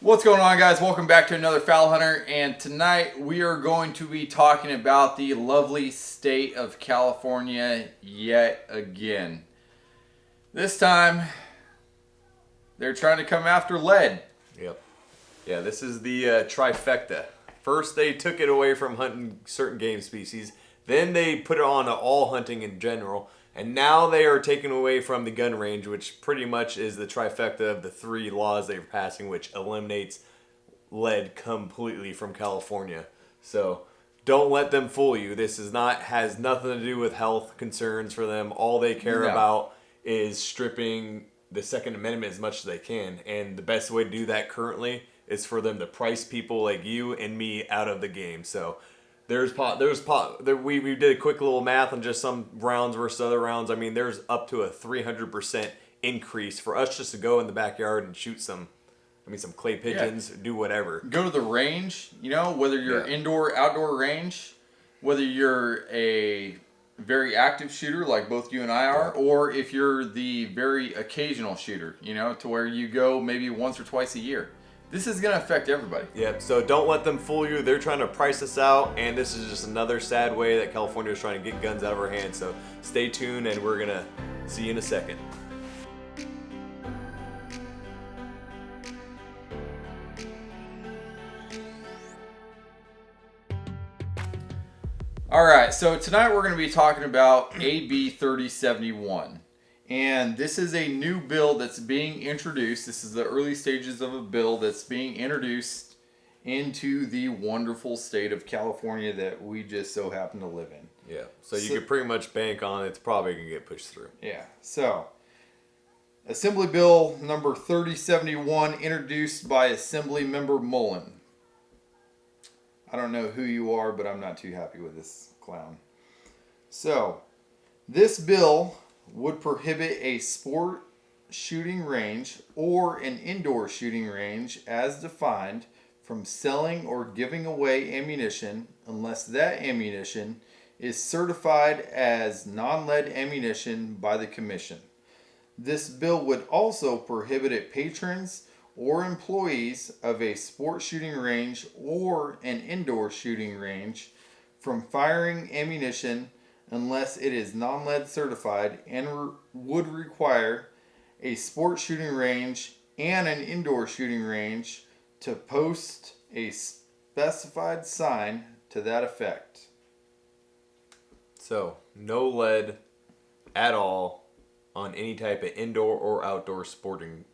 What's going on, guys? Welcome back to another FALhunter, and tonight we are going to be talking about the lovely state of California yet again. This time, they're trying to come after lead. Yep. Yeah, this is the trifecta. First, they took it away from hunting certain game species. Then they put it on to all hunting in general. And now they are taking away from the gun range, which pretty much is the trifecta of the three laws they're passing, which eliminates lead completely from California. So don't let them fool you. This has nothing to do with health concerns for them. All they care about is stripping the Second Amendment as much as they can. And the best way to do that currently is for them to price people like you and me out of the game. So we did a quick little math on just some rounds versus other rounds. I mean, there's up to a 300% increase for us just to go in the backyard and shoot some clay pigeons, do whatever. Go to the range, whether you're indoor, outdoor range, whether you're a very active shooter like both you and I are, or if you're the very occasional shooter, to where you go maybe once or twice a year. This is going to affect everybody. Yep, so don't let them fool you. They're trying to price us out, and this is just another sad way that California is trying to get guns out of our hands. So stay tuned, and we're going to see you in a second. All right, so tonight we're going to be talking about AB3071. And this is a new bill that's being introduced. This is the early stages of a bill that's being introduced into the wonderful state of California that we just so happen to live in. Yeah, so you could pretty much bank on it's probably going to get pushed through. Yeah, so Assembly Bill number 3071 introduced by Assembly Member Mullen. I don't know who you are, but I'm not too happy with this clown. So, this bill would prohibit a sport shooting range or an indoor shooting range as defined from selling or giving away ammunition unless that ammunition is certified as non-lead ammunition by the Commission. This bill would also prohibit patrons or employees of a sport shooting range or an indoor shooting range from firing ammunition unless it is non-lead certified and would require a sport shooting range and an indoor shooting range to post a specified sign to that effect. So, no lead at all on any type of indoor or outdoor sporting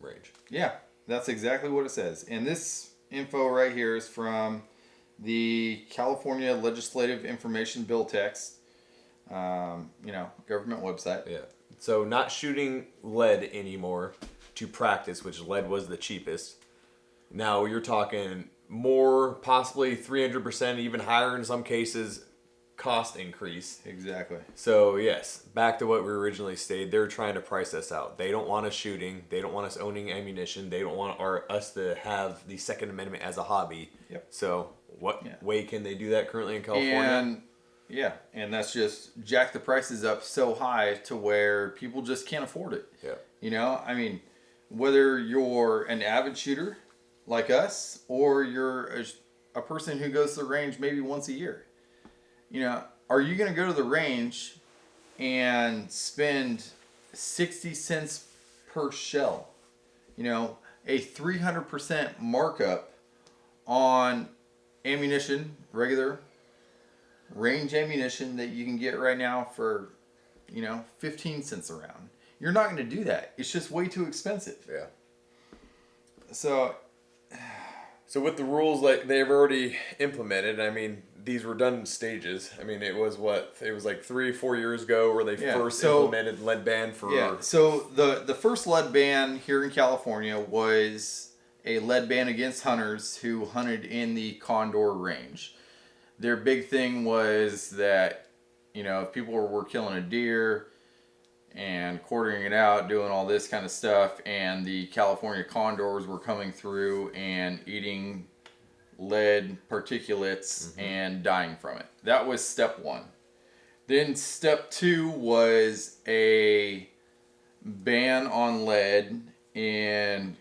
range. Yeah, that's exactly what it says. And this info right here is from the California Legislative Information Bill text. Government website. Yeah. So not shooting lead anymore to practice, which lead was the cheapest. Now you're talking more, possibly 300%, even higher in some cases, cost increase. Exactly. So yes, back to what we originally stated. They're trying to price us out. They don't want us shooting. They don't want us owning ammunition. They don't want us to have the Second Amendment as a hobby. Yep. So what way can they do that currently in California? And that's just jack the prices up so high to where people just can't afford it. Yeah. Whether you're an avid shooter like us or you're a person who goes to the range maybe once a year, are you going to go to the range and spend 60 cents per shell? A 300% markup on ammunition, regular range ammunition that you can get right now for 15 cents a round. You're not going to do that. It's just way too expensive. Yeah. So with the rules like they've already implemented, these were done in stages. It was like 3-4 years ago where they first implemented lead ban for. Yeah. So the first lead ban here in California was a lead ban against hunters who hunted in the Condor range. Their big thing was that, if people were killing a deer and quartering it out, doing all this kind of stuff, and the California condors were coming through and eating lead particulates and dying from it. That was step one. Then step two was a ban on lead in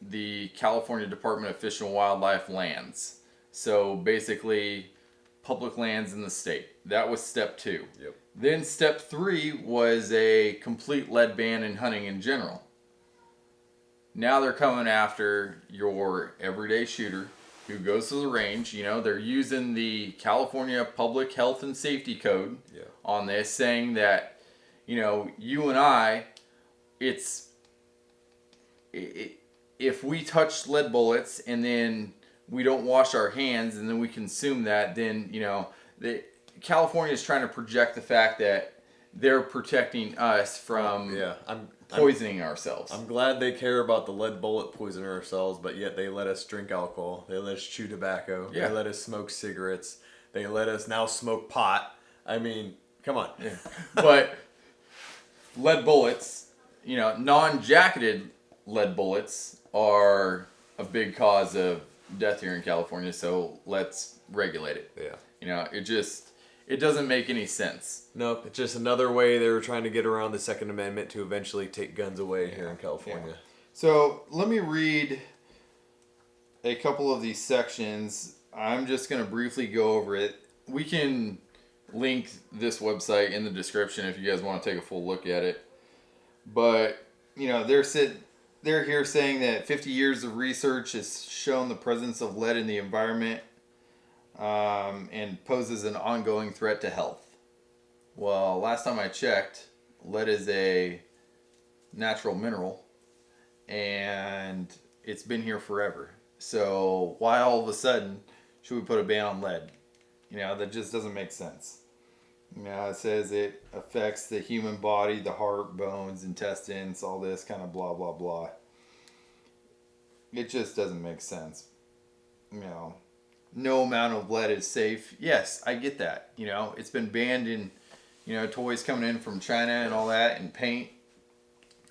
the California Department of Fish and Wildlife lands. So basically, public lands in the state. That was step 2. Yep. Then step 3 was a complete lead ban in hunting in general. Now they're coming after your everyday shooter who goes to the range. You know, they're using the California Public Health and Safety Code on this, saying that, you know, you and I, if we touch lead bullets and then we don't wash our hands and then we consume that, then, you know, California is trying to project the fact that they're protecting us from poisoning ourselves. I'm glad they care about the lead bullet poisoning ourselves, but yet they let us drink alcohol. They let us chew tobacco. Yeah. They let us smoke cigarettes. They let us now smoke pot. I mean, come on. Yeah. But lead bullets, you know, non-jacketed lead bullets are a big cause of death here in California, so let's regulate it. Yeah. You know, it doesn't make any sense. Nope, it's just another way they were trying to get around the Second Amendment to eventually take guns away here in California. Yeah. So let me read a couple of these sections. I'm just going to briefly go over it. We can link this website in the description if you guys want to take a full look at it. But, you know, they're here saying that 50 years of research has shown the presence of lead in the environment and poses an ongoing threat to health. Well, last time I checked, lead is a natural mineral, and it's been here forever. So why all of a sudden should we put a ban on lead? You know, that just doesn't make sense. You know, it says it affects the human body, the heart, bones, intestines, all this kind of blah, blah, blah. It just doesn't make sense. You know, no amount of lead is safe. Yes, I get that. You know, it's been banned in, you know, toys coming in from China and all that, and paint.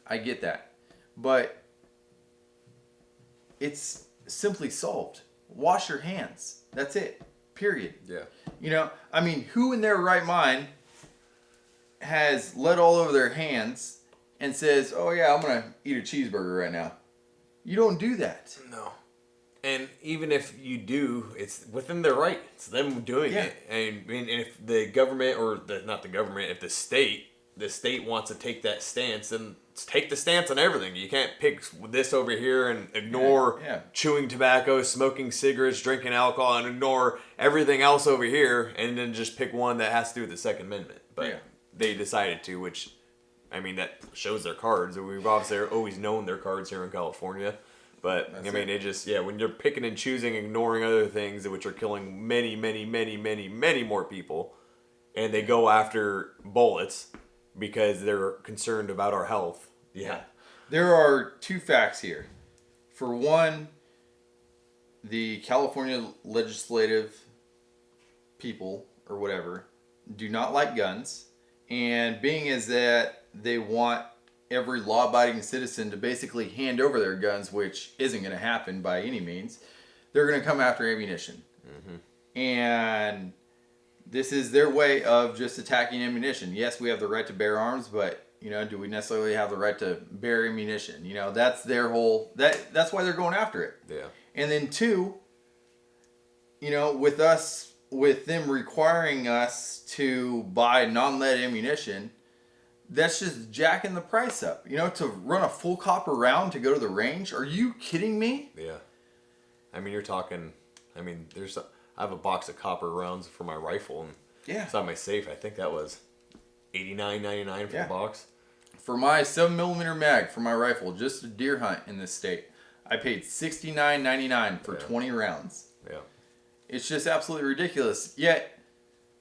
I get that. But it's simply solved. Wash your hands. That's it. Period. Yeah. You know, I mean, who in their right mind has lead all over their hands and says, oh yeah, I'm going to eat a cheeseburger right now? You don't do that. No. And even if you do, it's within their right. It's them doing Yeah. it. And I mean, if the government, or not the government, if the state wants to take that stance, then take the stance on everything. You can't pick this over here and ignore chewing tobacco, smoking cigarettes, drinking alcohol, and ignore everything else over here, and then just pick one that has to do with the Second Amendment. But they decided to, which, I mean, that shows their cards. We've obviously always known their cards here in California. But, I mean, it just, when you're picking and choosing, ignoring other things, which are killing many, many, many, many, many more people, and they go after bullets because they're concerned about our health. Yeah. There are two facts here. For one, the California legislative people, or whatever, do not like guns. And being is that they want every law-abiding citizen to basically hand over their guns, which isn't going to happen by any means, they're going to come after ammunition. Mm-hmm. And this is their way of just attacking ammunition. Yes, we have the right to bear arms, but, you know, do we necessarily have the right to bear ammunition? You know, that's their whole, that's why they're going after it. Yeah. And then two, you know, with them requiring us to buy non-lead ammunition, that's just jacking the price up. You know, to run a full copper round to go to the range? Are you kidding me? Yeah. I mean, you're talking, I mean, I have a box of copper rounds for my rifle, and it's on my safe. I think that was $89.99 for the box. For my 7mm mag for my rifle, just a deer hunt in this state, I paid $69.99 for 20 rounds. Yeah. It's just absolutely ridiculous. Yet,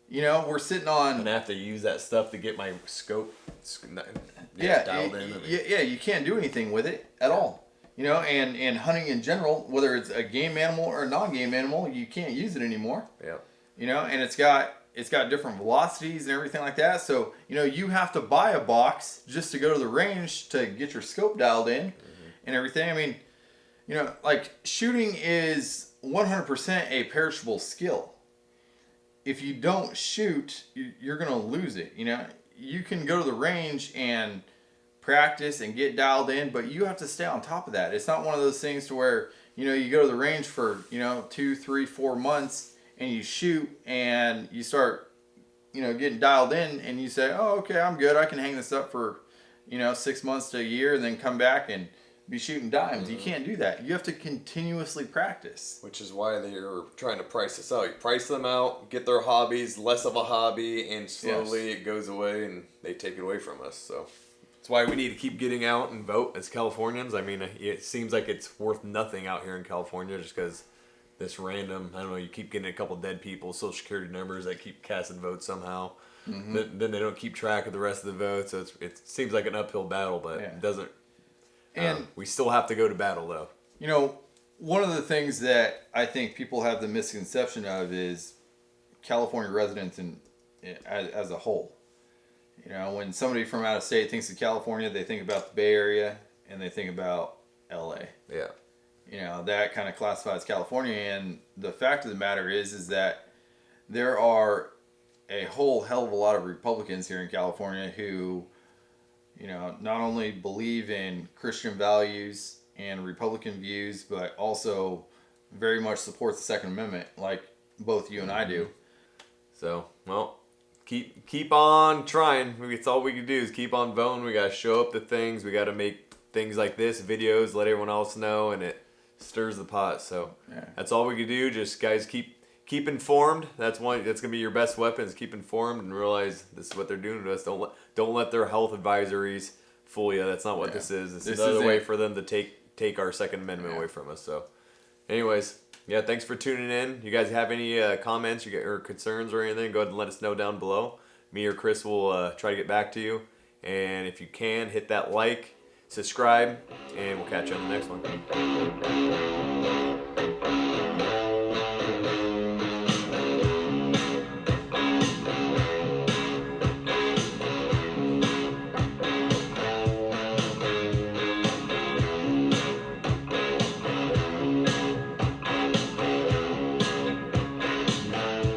you know, we're sitting on... And I have to use that stuff to get my scope dialed in. You can't do anything with it at all. You know, and hunting in general, whether it's a game animal or a non-game animal, you can't use it anymore. Yeah. You know, and it's got different velocities and everything like that. So, you know, you have to buy a box just to go to the range to get your scope dialed in and everything. I mean, you know, like, shooting is 100% a perishable skill. If you don't shoot, you're going to lose it. You know, you can go to the range and practice and get dialed in, but you have to stay on top of that. It's not one of those things to where, you go to the range for, 2, 3, 4 months and you shoot and you start, getting dialed in and you say, oh, okay, I'm good. I can hang this up for, 6 months to a year and then come back and be shooting dimes. You can't do that. You have to continuously practice. Which is why they're trying to price us out. You price them out, get their hobbies less of a hobby, and slowly it goes away and they take it away from us. So that's why we need to keep getting out and vote as Californians. I mean, it seems like it's worth nothing out here in California just because this random, I don't know, you keep getting a couple dead people, social security numbers that keep casting votes somehow. Then they don't keep track of the rest of the votes. So it seems like an uphill battle, but it doesn't. And we still have to go to battle, though. One of the things that I think people have the misconception of is California residents as a whole. When somebody from out of state thinks of California, they think about the Bay Area and they think about LA. Yeah. That kind of classifies California. And the fact of the matter is that there are a whole hell of a lot of Republicans here in California who, not only believe in Christian values and Republican views, but also very much support the Second Amendment, like both you and I do. So, well, keep on trying. It's all we can do is keep on voting. We gotta show up to things. We gotta make things like this, videos, let everyone else know, and it stirs the pot. So that's all we can do. Just guys, keep informed. That's gonna be your best weapon. Is keep informed and realize this is what they're doing to us. Don't let their health advisories fool you. That's not what this is. This is another way for them to take our Second Amendment away from us. So, anyways, thanks for tuning in. You guys have any comments or concerns or anything? Go ahead and let us know down below. Me or Chris will try to get back to you. And if you can, hit that like, subscribe, and we'll catch you on the next one.